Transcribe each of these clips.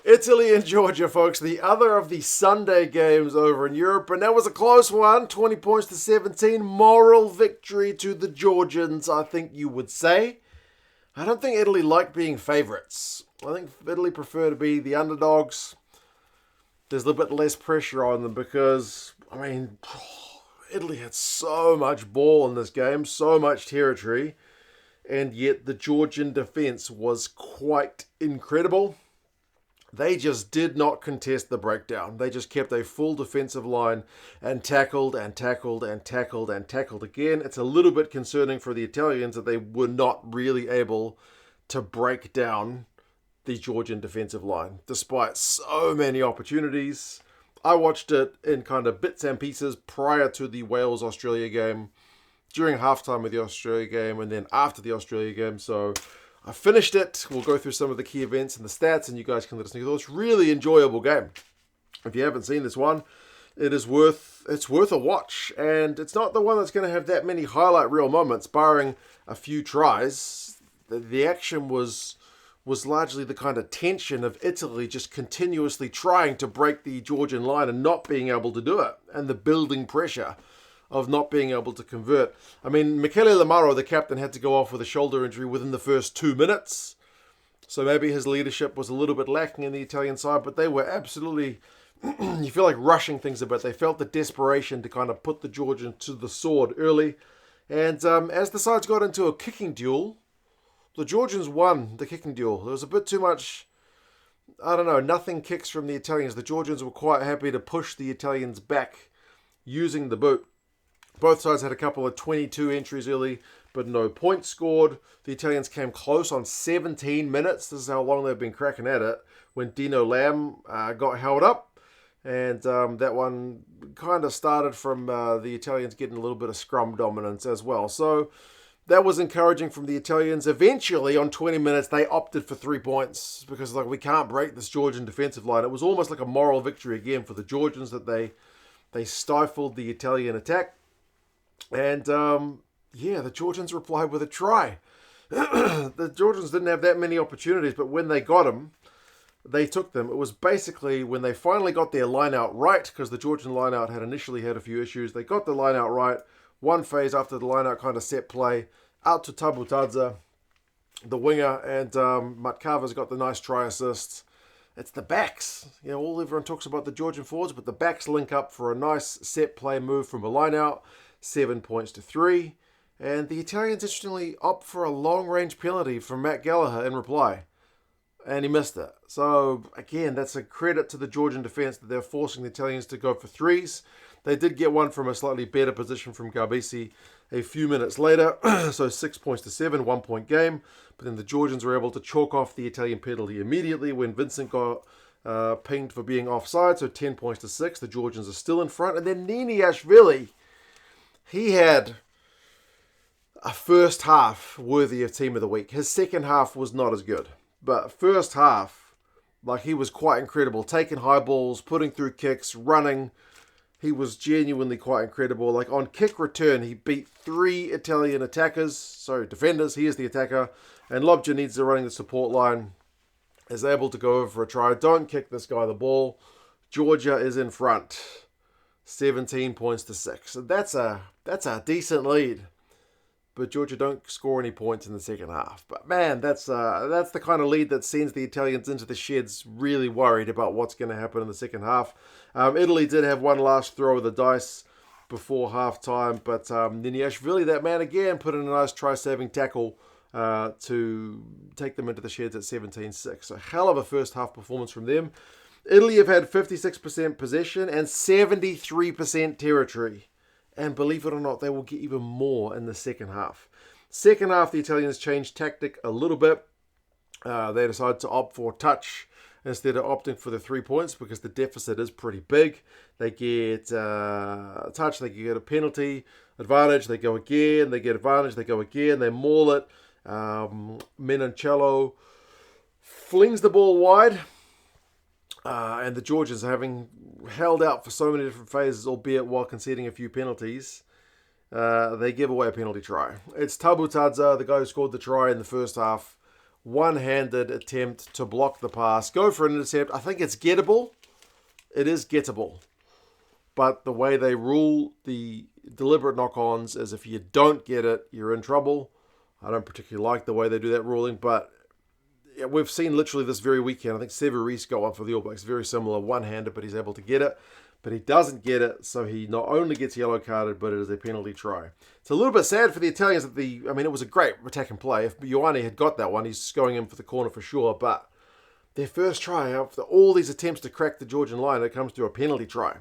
Italy and Georgia, folks, the other of the Sunday games over in Europe, and that was a close one, 20 points to 17. Moral victory to the Georgians, I think you would say. I don't think Italy liked being favourites. I think Italy prefer to be the underdogs. There's a little bit less pressure on them because, Italy had so much ball in this game, so much territory, and yet the Georgian defence was quite incredible. They just did not contest the breakdown. They just kept a full defensive line and tackled and tackled and tackled and tackled again. It's a little bit concerning for the Italians that they were not really able to break down the Georgian defensive line, despite so many opportunities. I watched it in kind of bits and pieces prior to the Wales-Australia game, during halftime of the Australia game, and then after the Australia game. So I finished it. We'll go through some of the key events and the stats, and you guys can let us know your thoughts. Really enjoyable game. If you haven't seen this one, it's worth a watch. And it's not the one that's going to have that many highlight reel moments, barring a few tries. The action was largely the kind of tension of Italy just continuously trying to break the Georgian line and not being able to do it, and the building pressure of not being able to convert. Michele Lamaro, the captain, had to go off with a shoulder injury within the first 2 minutes. So maybe his leadership was a little bit lacking in the Italian side, but they were absolutely, you feel like rushing things a bit. They felt the desperation to kind of put the Georgians to the sword early. And as the sides got into a kicking duel, the Georgians won the kicking duel. There was a bit too much, nothing kicks from the Italians. The Georgians were quite happy to push the Italians back using the boot. Both sides had a couple of 22 entries early, but no points scored. The Italians came close on 17 minutes. This is how long they've been cracking at it, when Dino Lamb got held up. And that one kind of started from the Italians getting a little bit of scrum dominance as well. So that was encouraging from the Italians. Eventually, on 20 minutes, they opted for 3 points because we can't break this Georgian defensive line. It was almost like a moral victory again for the Georgians that they stifled the Italian attack. And, the Georgians replied with a try. The Georgians didn't have that many opportunities, but when they got them, they took them. It was basically when they finally got their line-out right, because the Georgian line-out had initially had a few issues. They got the line-out right. One phase after the line-out kind of set play, out to Tabutadze, the winger, and Matkava's got the nice try assist. It's the backs. Everyone talks about the Georgian forwards, but the backs link up for a nice set play move from a line-out. 7 points to 3. And the Italians, interestingly, opt for a long-range penalty from Matt Gallagher in reply. And he missed it. So, again, that's a credit to the Georgian defence that they're forcing the Italians to go for threes. They did get one from a slightly better position from Garbisi a few minutes later. So 6 points to 7, 1 point game. But then the Georgians were able to chalk off the Italian penalty immediately when Vincent got pinged for being offside. So 10 points to 6. The Georgians are still in front. And then Niniashvili, he had a first half worthy of Team of the Week. His second half was not as good. But first half, he was quite incredible. Taking high balls, putting through kicks, running. He was genuinely quite incredible. On kick return, he beat 3 Italian defenders. He is the attacker. And Lobjanidze, running the support line, is able to go over for a try. Don't kick this guy the ball. Georgia is in front. 17 points to 6. So that's a decent lead. But Georgia don't score any points in the second half. But man, that's the kind of lead that sends the Italians into the sheds really worried about what's going to happen in the second half. Italy did have one last throw of the dice before half-time, but Niniashvili, that man again, put in a nice try-saving tackle to take them into the sheds at 17-6. So hell of a first half performance from them. Italy have had 56% possession and 73% territory. And believe it or not, they will get even more in the second half. Second half, the Italians changed tactic a little bit. They decided to opt for touch instead of opting for the 3 points because the deficit is pretty big. They get touch, they get a penalty, advantage, they go again, they get advantage, they go again, they maul it. Menoncello flings the ball wide. And the Georgians, having held out for so many different phases, albeit while conceding a few penalties, they give away a penalty try. It's Tabutadze, the guy who scored the try in the first half, one-handed attempt to block the pass, go for an intercept. I think it's gettable. It is gettable. But the way they rule the deliberate knock-ons is if you don't get it, you're in trouble. I don't particularly like the way they do that ruling, but we've seen literally this very weekend. I think Severis got one for the All Blacks, very similar, one-handed, but he's able to get it. But he doesn't get it, so he not only gets yellow carded, but it is a penalty try. It's a little bit sad for the Italians that it was a great attack and play. If Ioane had got that one, he's going in for the corner for sure, but their first try, after all these attempts to crack the Georgian line, it comes to a penalty try.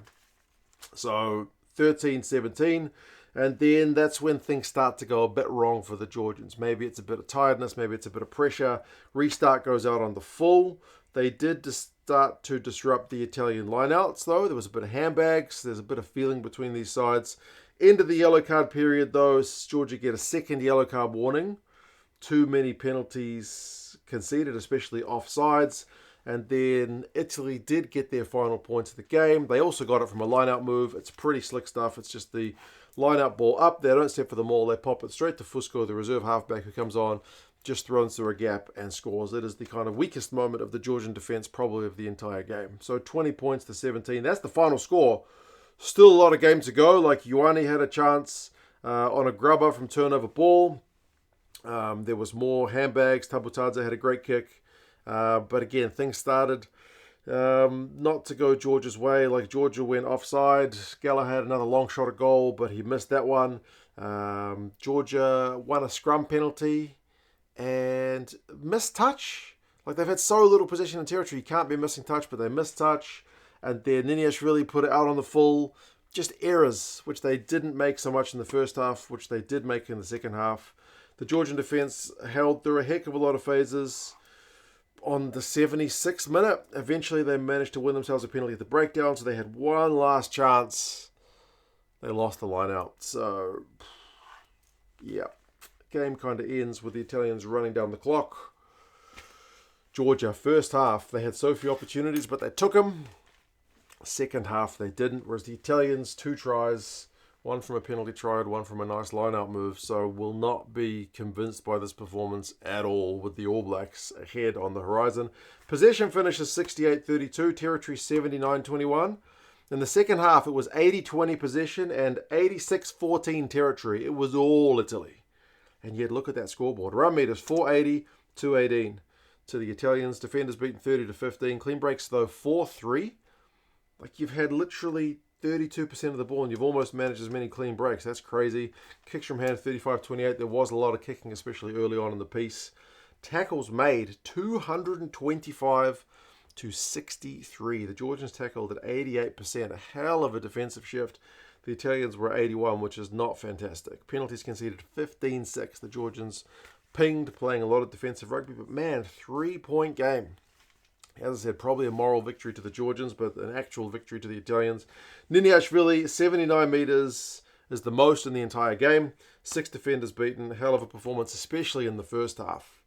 So 13-17, and then that's when things start to go a bit wrong for the Georgians. Maybe it's a bit of tiredness, maybe it's a bit of pressure. Restart goes out on the full. They did start to disrupt the Italian lineouts, though. There was a bit of handbags. There's a bit of feeling between these sides. End of the yellow card period, though, Georgia get a second yellow card warning. Too many penalties conceded, especially offsides. And then Italy did get their final points of the game. They also got it from a line-out move. It's pretty slick stuff. It's just the line-out ball up. They don't step for the maul. They pop it straight to Fusco, the reserve halfback who comes on, just throws through a gap and scores. It is the kind of weakest moment of the Georgian defence probably of the entire game. So 20 points to 17. That's the final score. Still a lot of game to go. Like Ioane had a chance on a grubber from turnover ball. There was more handbags. Tabutadze had a great kick. But again, things started not to go Georgia's way. Like Georgia went offside. Gallagher had another long shot at goal, but he missed that one. Georgia won a scrum penalty and missed touch. Like they've had so little possession in territory, you can't be missing touch, but they missed touch. And then Niniash really put it out on the full. Just errors, which they didn't make so much in the first half, which they did make in the second half. The Georgian defence held through a heck of a lot of phases. On the 76th minute, eventually they managed to win themselves a penalty at the breakdown, so they had one last chance. They lost the line out. So, yeah, game kind of ends with the Italians running down the clock. Georgia, first half, they had so few opportunities, but they took them. Second half, they didn't, whereas the Italians, 2 tries, one from a penalty try and one from a nice line-out move, so will not be convinced by this performance at all with the All Blacks ahead on the horizon. Possession finishes 68-32, territory 79-21. In the second half, it was 80-20 possession and 86-14 territory. It was all Italy. And yet, look at that scoreboard. Run meters, 480, 218 to the Italians. Defenders beaten 30-15. Clean breaks, though, 4-3. Like, you've had literally 32% of the ball, and you've almost managed as many clean breaks. That's crazy. Kicks from hand, 35-28. There was a lot of kicking, especially early on in the piece. Tackles made, 225-63. The Georgians tackled at 88%. A hell of a defensive shift. The Italians were 81, which is not fantastic. Penalties conceded, 15-6. The Georgians pinged, playing a lot of defensive rugby. But man, 3-point game. As I said, probably a moral victory to the Georgians, but an actual victory to the Italians. Niniashvili, 79 metres is the most in the entire game. 6 defenders beaten. Hell of a performance, especially in the first half.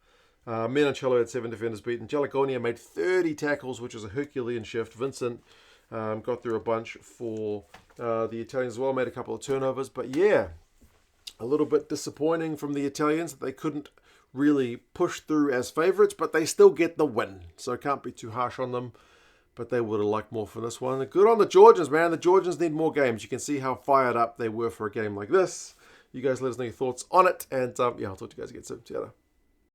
Menoncello had 7 defenders beaten. Jalagonia made 30 tackles, which was a Herculean shift. Vincent got through a bunch for the Italians as well. Made a couple of turnovers. But yeah, a little bit disappointing from the Italians that they couldn't really push through as favourites, but they still get the win. So can't be too harsh on them. But they would have liked more for this one. Good on the Georgians, man. The Georgians need more games. You can see how fired up they were for a game like this. You guys let us know your thoughts on it. And yeah, I'll talk to you guys again soon. See you later.